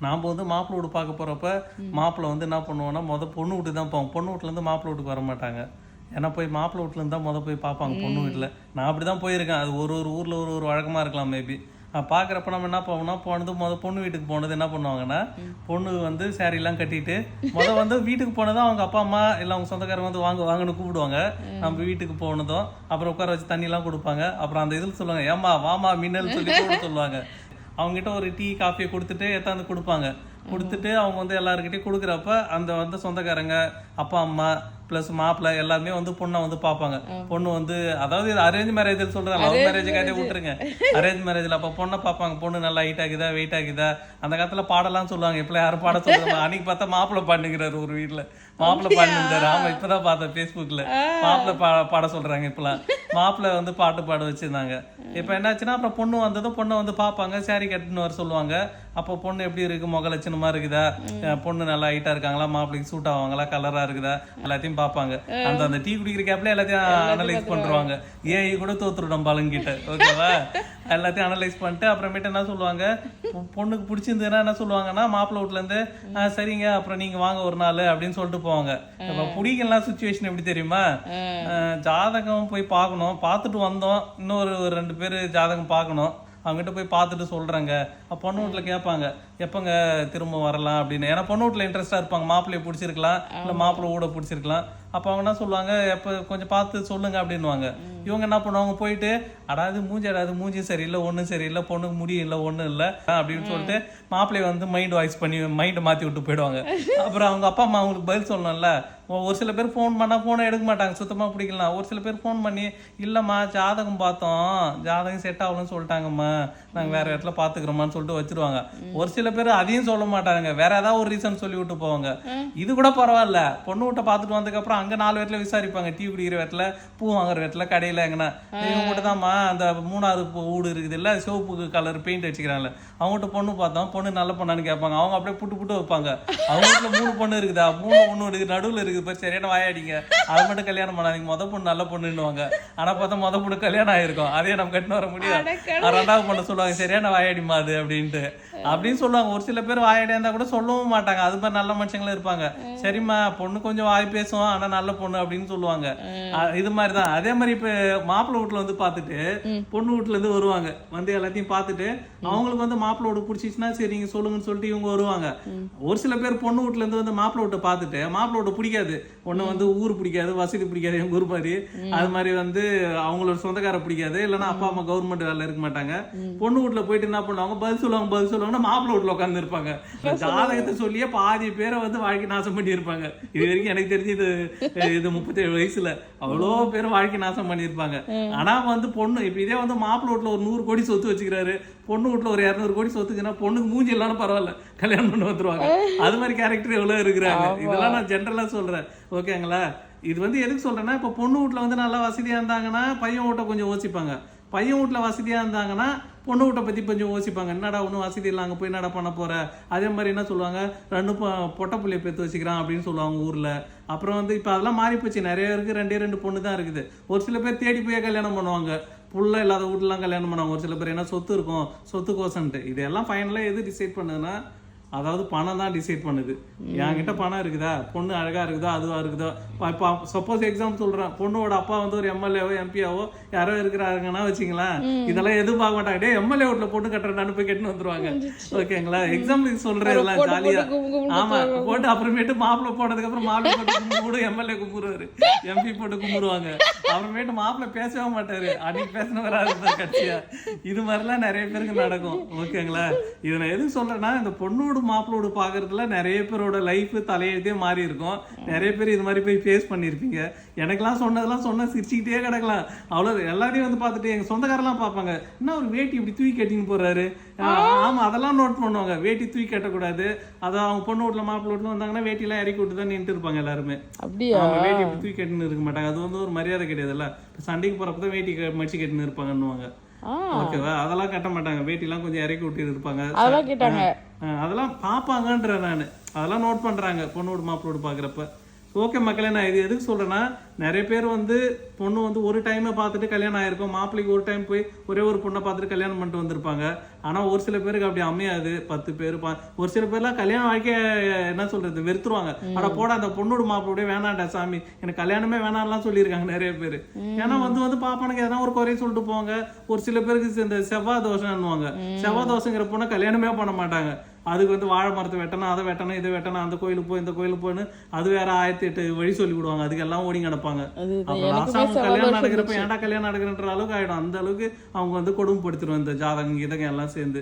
நாம் வந்து மாப்பிள்ளை வீடு பார்க்க போகிறப்ப மாப்பிள்ளை வந்து என்ன பண்ணுவோன்னா பொண்ணு வீட்டுக்கு தான் போவோம். பொண்ணு வீட்டிலேருந்து மாப்பிள்ளை வீட்டுக்கு வர மாட்டாங்க. ஏன்னா போய் மாப்பிள்ளை வீட்டிலேருந்து தான் போய் பார்ப்பாங்க பொண்ணு வீட்டில். நான் அப்படி தான் போயிருக்கேன். அது ஒரு ஒரு ஊரில் ஒரு ஒரு வழக்கமாக இருக்கலாம் மேபி. பார்க்குறப்ப நம்ம என்ன பண்ணுவோம்னா பொண்ணு வீட்டுக்கு போனது என்ன பண்ணுவாங்கன்னா, பொண்ணு வந்து சேரீலாம் கட்டிட்டு வந்து வீட்டுக்கு போனதும் அவங்க அப்பா அம்மா இல்லை அவங்க சொந்தக்காரங்க வந்து வாங்கன்னு கூப்பிடுவாங்க. நம்ம வீட்டுக்கு போனதும் அப்புறம் உட்கார வச்சு தண்ணிலாம் கொடுப்பாங்க. அப்புறம் அந்த இதில் சொல்லுவாங்க, ஏம்மா வாமா மின்னல் சொல்லி கூட சொல்லுவாங்க. அவங்ககிட்ட ஒரு டீ காஃபியை கொடுத்துட்டு எடுத்தாந்து கொடுப்பாங்க. கொடுத்துட்டு அவங்க வந்து எல்லாருக்கிட்டையும் கொடுக்குறப்ப அந்த வந்து சொந்தக்காரங்க அப்பா அம்மா ப்ளஸ் மாப்பிள்ளை எல்லாருமே வந்து பொண்ணை வந்து பார்ப்பாங்க. பொண்ணு வந்து அதாவது அரேஞ்ச் மேரேஜ் சொல்கிறேன், லவ் மேரேஜுக்காக விட்டுருங்க. அரேஞ்ச் மேரேஜில் அப்போ பொண்ணை பார்ப்பாங்க. பொண்ணு நல்லா ஹைட் ஆகுதா வெயிட் ஆகுதா. அந்த காலத்தில் பாடலாம் சொல்லுவாங்க. இப்போலாம் யாரும் பாட சொல்லுவாங்க. அன்னைக்கு பார்த்தா மாப்பிள்ளை பாடுங்கிறாரு ஒரு வீட்டில். மாப்பிள்ளை பாடினிருந்தாரு. ஆமாம், இப்போதான் பார்த்தேன் ஃபேஸ்புக்கில் மாப்பிள்ளை பாட சொல்கிறாங்க. இப்போலாம் மாப்பிள்ளை வந்து பாட்டு பாட வச்சுருந்தாங்க. இப்போ என்னாச்சுன்னா அப்புறம் பொண்ணு வந்ததும் பொண்ணை வந்து பார்ப்பாங்க. சாரி கட்டுன்னு வர சொல்லுவாங்க. அப்போ பொண்ணு எப்படி இருக்குது, முக லட்சணமாக இருக்குதா, பொண்ணு நல்லா ஹைட்டாக இருக்காங்களா, மாப்பிள்ளைக்கு சூட் ஆவாங்களா, கலராக இருக்குதா, எல்லாத்தையும் பார்ப்பாங்க. அந்த டீ குடிக்கிற கேப்ல எல்லாத்தையும் அனலைஸ் பண்ணுவாங்க. ஏஐ கூட தோத்துடும் பழங்கிட்ட. ஓகேவா, எல்லாத்தையும் அனலைஸ் பண்ணிட்டு அப்புறமேட்டு என்ன சொல்லுவாங்க, பொண்ணுக்கு பிடிச்சிருந்ததுன்னா என்ன சொல்லுவாங்கன்னா மாப்பிள்ளை வீட்டுலேருந்து சரிங்க அப்புறம் நீங்கள் வாங்க ஒரு நாள் அப்படின்னு சொல்லிட்டு போவாங்க. இப்போ பிடிக்கலாம் சுச்சுவேஷன் எப்படி தெரியுமா, ஜாதகம் போய் பார்க்கணும். பார்த்துட்டு வந்தோம், இன்னொரு 2 பேர் ஜாதகம் பார்க்கணும். அவங்ககிட்ட போய் பார்த்துட்டு சொல்கிறாங்க. பொண்ணு வீட்டில் கேட்பாங்க எப்போங்க திரும்ப வரலாம் அப்படின்னு. ஏன்னா பொண்ணு வீட்டில் இன்ட்ரெஸ்ட்டாக இருப்பாங்க. மாப்பிள்ளையை பிடிச்சிருக்கலாம் இல்லை மாப்பிள்ளை கூட பிடிச்சிருக்கலாம். அப்போ அவங்க என்ன சொல்லுவாங்க, எப்போ கொஞ்சம் பார்த்து சொல்லுங்க அப்படின்வாங்க. இவங்க என்ன பண்ணுவாங்க, போயிட்டு அடாது மூஞ்சி சரியில்லை, ஒன்றும் சரியில்லை, பொண்ணுக்கு முடியும் இல்லை, ஒன்றும் இல்லை அப்படின்னு சொல்லிட்டு மாப்பிள்ளையை வந்து மைண்டை மாற்றி விட்டு போயிடுவாங்க. அப்புறம் அவங்க அப்பா அம்மா அவங்களுக்கு பதில் சொல்லணும்ல. ஒரு சில பேர் ஃபோன் பண்ணால் ஃபோனை எடுக்க மாட்டாங்க, சுத்தமாக பிடிக்கலாம். ஒரு சில பேர் ஃபோன் பண்ணி இல்லைம்மா ஜாதகம் பார்த்தோம், ஜாதகம் செட் ஆகலன்னு சொல்லிட்டாங்கம்மா, நாங்கள் வேறு இடத்துல பார்த்துக்கிறோமான்னு சொல்லிட்டு வச்சிருவாங்க. ஒரு சில பேர் அதையும் சொல்ல மாட்டாங்க, வேற ஏதாவது ஒரு ரீசன் சொல்லி விட்டு போவாங்க. இது கூட பரவாயில்ல, பொண்ணு விட்ட பார்த்துட்டு வந்ததுக்கப்புறம் அங்கே 4 இடத்துல விசாரிப்பாங்க. டீ குடிக்கிற இடத்துல, பூ வாங்குற இடத்துல, கடையில் எங்கன்னா. இவங்க கூட தான்மா அந்த 3வது வீடு இருக்குது இல்லை, சிவப்பு கலர் பெயிண்ட் வச்சுக்கிறாங்கல்ல, அவங்ககிட்ட பொண்ணு பார்த்தோம், பொண்ணு நல்ல பொண்ணான்னு கேட்பாங்க. அவங்க அப்படியே புட்டு வைப்பாங்க. அவங்க வீட்டில் 3 பொண்ணு இருக்குதா, 3 பொண்ணு இருக்குது, நடுவில் இருக்குது, இப்போ சரியான வாயாடிங்க, அதை மட்டும் கல்யாணம் பண்ணாதீங்க, பொண்ணு நல்ல பொண்ணுன்னுவாங்க. ஆனால் பார்த்தா பொண்ணு கல்யாணம் ஆயிருக்கும், அதே நம்ம கட்டின்னு வர முடியாது. 2வது பொண்ணு சொல்லுவாங்க சரியான வாயாடிமா அது அப்படின்ட்டு அப்படின்னு சொல்லுவாங்க. ஒரு சில பேர் வாயாடியா இருந்தா கூட சொல்லவும் மாட்டாங்க. அது மாதிரி நல்ல மனுஷங்களும் இருப்பாங்க. சரிம்மா பொண்ணு கொஞ்சம் வாய் பேசுவோம் ஆனா நல்ல பொண்ணு அப்படின்னு சொல்லுவாங்க. இது மாதிரிதான். அதே மாதிரி இப்ப மாப்பிள்ளை வீட்டுல வந்து பார்த்துட்டு பொண்ணு வீட்டுல இருந்து வருவாங்க. வந்து எல்லாத்தையும் பார்த்துட்டு அவங்களுக்கு வந்து மாப்பிள்ளை வீடு பிடிச்சிச்சுன்னா சரி நீங்க சொல்லுங்கன்னு சொல்லிட்டு இவங்க வருவாங்க. ஒரு சில பேர் பொண்ணு வீட்டுல இருந்து வந்து மாப்பிள்ளை வீட்டை பார்த்துட்டு மாப்பிள்ளை வீட்டை பிடிக்காது. ஒண்ணு வந்து ஊர் பிடிக்காது, வசதி பிடிக்காது, எங்க ஊர் மாதிரி. அது மாதிரி வந்து அவங்களோட சொந்தக்கார பிடிக்காது, இல்லைன்னா அப்பா அம்மா கவர்மெண்ட் வேலை இருக்க மாட்டாங்க. பொண்ணு வீட்டுல போயிட்டு என்ன பண்ணுவாங்க, பதில் சொல்லுவாங்க, மாப்பிள்ளை வீட்டுல உட்கார்ந்து இருப்பாங்க. ஜாதகத்தை சொல்லியே பாதி பேரை வந்து வாழ்க்கை நாசம் பண்ணி இருப்பாங்க. இது வரைக்கும் எனக்கு தெரிஞ்சு இது 37 வயசுல அவ்வளோ பேர் வாழ்க்கை நாசம் பண்ணியிருப்பாங்க. ஆனா வந்து பொண்ணு இப்ப இதே வந்து மாப்பிள்ளை வீட்டுல ஒரு 100 கோடி சொத்து வச்சுக்கிறாரு, பொண்ணு வீட்டுல ஒரு 200 கோடி சொத்துக்குன்னா பொண்ணுக்கு மூஞ்சி இல்லாம பரவாயில்ல கல்யாணம் பண்ணி வந்துருவாங்க. அது மாதிரி கேரக்டர் எவ்வளவு இருக்கிறாங்க. இதெல்லாம் நான் ஜென்ரலா சொல்றேன். ஓகேங்களா, இது வந்து எதுக்கு சொல்றேன்னா, இப்ப பொண்ணு வீட்டுல வந்து நல்லா வசதியா இருந்தாங்கன்னா பையன் வீட்டை கொஞ்சம் யோசிப்பாங்க. பையன் வீட்டில் வசதியாக இருந்தாங்கன்னா பொண்ணு வீட்டை பற்றி கொஞ்சம் யோசிப்பாங்க. என்னடா ஒன்றும் வசதி இல்லை, அங்கே போய் என்னடா பண்ண போகிற. அதே மாதிரி என்ன சொல்லுவாங்க, 2 பொட்டை புள்ளைய பெற்று வச்சுக்கிறான் அப்படின்னு சொல்லுவாங்க ஊரில். அப்புறம் வந்து இப்போ அதெல்லாம் மாறி போச்சு. நிறைய இருக்குது, 2 பொண்ணு தான் இருக்குது. ஒரு சில பேர் தேடி போய் கல்யாணம் பண்ணுவாங்க. புள்ள இல்லாத வீட்டுலாம் கல்யாணம் பண்ணுவாங்க. ஒரு சில பேர் என்ன சொத்து இருக்கும், சொத்து கோசன்ட்டு. இதெல்லாம் ஃபைனலாக எது டிசைட் பண்ணுதுன்னா, அதாவது பணம் தான் டிசைட் பண்ணுது. என்கிட்ட பணம் இருக்குதா, பொண்ணு அழகா இருக்குதா, அதுவா இருக்குதோ. இப்போ சப்போஸ் எக்ஸாம்பிள் சொல்றேன், பொண்ணோட அப்பா வந்து ஒரு எம்எல்ஏவோ எம்பியாவோ யாரோ இருக்கிறாங்கன்னா வச்சுங்களேன், இதெல்லாம் எதுவும் பார்க்க மாட்டாங்க. டே எம்எல்ஏ வீட்டுல பொண்ணு கட்டுறேன்னு போய் கட்டுன்னு வந்துருவாங்க. ஓகேங்களா, எக்ஸாம்பிள் சொல்றேன், இதெல்லாம் ஜாலியா. ஆமா, போட்டு அப்புறமேட்டு மாப்பிள்ளை போனதுக்கு அப்புறம் மாப்பிள்ளை போட்டு கும்பிடு, எம்எல்ஏ கும்பிடுவாரு, எம்பி போட்டு கும்பிடுவாங்க. அப்புறமேட்டு மாப்பிள்ளை பேசவே மாட்டாரு, அன்னைக்கு பேசினவராக கட்சியா. இது மாதிரிலாம் நிறைய பேருக்கு நடக்கும். ஓகேங்களா, இதை நான் எதுவும் சொல்றேன்னா, இந்த பொண்ணோட மாப்பிளோடு பாக்குறதுல நிறைய பேரோட லைஃப் தலையெழுத்தே மாறி இருக்கும். நிறைய பேர் இது மாதிரி போய் ஃபேஸ் பண்ணிருப்பீங்க. எனக்கெல்லாம் சொன்னதெல்லாம் சொன்ன சிரிச்சுக்கிட்டே கிடக்கலாம். அவ்வளவு எல்லாரையும் வந்து பார்த்துட்டு எங்க சொந்தக்காரெல்லாம் பார்ப்பாங்க, என்ன ஒரு வேட்டி இப்படி தூக்கி கட்டின்னு போறாரு. ஆமா, அதெல்லாம் நோட் பண்ணுவாங்க. வேட்டி தூக்கி கட்டக்கூடாது. அதான் அவங்க பொண்ணு வீட்டுல மாப்பிள்ளை வீட்டுல வந்தாங்கன்னா வேட்டிலாம் இறக்கி விட்டு தான் நின்று இருப்பாங்க எல்லாருமே. அவங்க வேட்டி இப்படி தூக்கி கட்டின்னு இருக்க மாட்டாங்க. அது வந்து ஒரு மரியாதை கிடையாதுல்ல. சண்டைக்கு போறப்பதான் வேட்டி மடிச்சு கட்டின்னு இருப்பாங்கன்னுவாங்க. ஓகேவா, அதெல்லாம் கட்ட மாட்டாங்க. வேட்டிலாம் கொஞ்சம் இறக்கி விட்டு இருப்பாங்க. அதெல்லாம் பாப்பாங்கன்ற நானு, அதெல்லாம் நோட் பண்றாங்க பொண்ணோடு மாப்பிளோடு பாக்குறப்ப. ஸோ ஓகே மக்களே, நான் இது எதுக்கு சொல்றேன்னா, நிறைய பேர் வந்து பொண்ணு வந்து ஒரு டைமை பார்த்துட்டு கல்யாணம் ஆயிருக்கும், மாப்பிள்ளைக்கு ஒரு டைம் போய் ஒரே ஒரு பொண்ணை பார்த்துட்டு கல்யாணம் பண்ணிட்டு வந்திருப்பாங்க. ஆனா ஒரு சில பேருக்கு அப்படி அமையாது. 10 பேர் ஒரு சில பேர்லாம் கல்யாண வாழ்க்கைய என்ன சொல்றது வெறுத்துருவாங்க. ஆனா போட அந்த பொண்ணோட மாப்பிள்ளோட வேணாண்டா சாமி, எனக்கு கல்யாணமே வேணாம்லாம் சொல்லியிருக்காங்க நிறைய பேர். ஏன்னா வந்து பாப்பானுக்கு எதனா ஒரு குறைய சொல்லிட்டு போவாங்க. ஒரு சில பேருக்கு இந்த செவ்வாய் தோஷம்னுவாங்க. செவ்வாய் தோஷங்கிற பொண்ணை கல்யாணமே பண்ண மாட்டாங்க. அதுக்கு வந்து வாழை மரத்தை வெட்டணும், அதை வெட்டணும், இதை வெட்டணும், அந்த கோயிலுக்கு போய் இந்த கோயிலுக்கு போயின்னு அது வேற 1008 வழி சொல்லி விடுவாங்க. அதுக்கெல்லாம் ஓடி கிடப்பாங்க. அப்புறம் லாஸ்ட் அவங்க கல்யாணம் நடக்கிறப்ப ஏன்டா கல்யாணம் நடக்கிறன்ற அளவுக்கு ஆயிடும். அந்த அளவுக்கு அவங்க வந்து கொடுமைப்படுத்திடுவோம் இந்த ஜாதகம் இதங்க எல்லாம் சேர்ந்து.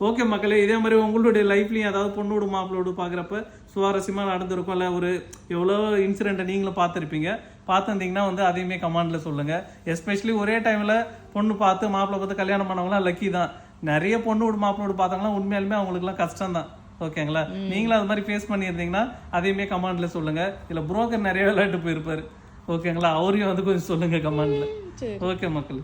ஓகே மக்களே, இதே மாதிரி உங்களுடைய லைஃப்லயும் ஏதாவது பொண்ணோடு மாப்பிளோடு பாக்குறப்ப சுவாரஸ்யமா நடந்திருக்கும், இல்ல ஒரு எவ்வளோ இன்சிடென்ட்டை நீங்களும் பார்த்துருப்பீங்க. பார்த்துருந்தீங்கன்னா வந்து அதையுமே கமெண்ட்ல சொல்லுங்க. எஸ்பெஷலி ஒரே டைம்ல பொண்ணு பார்த்து மாப்பிள்ளை பார்த்து கல்யாணம் பண்ணவங்களாம் லக்கி தான். நிறைய பொண்ணோடு மாப்பிளோடு பார்த்தாங்கன்னா உண்மையாலுமே அவங்களுக்குலாம் கஷ்டம் தான். ஓகேங்களா, நீங்களும் அது மாதிரி ஃபேஸ் பண்ணியிருந்தீங்கன்னா அதையுமே கமெண்ட்ல சொல்லுங்க. இல்ல புரோக்கர் நிறைய விளையாட்டு போயிருப்பாரு. ஓகேங்களா, அவரையும் வந்து கொஞ்சம் சொல்லுங்க கமெண்ட்ல. ஓகே மக்கள்.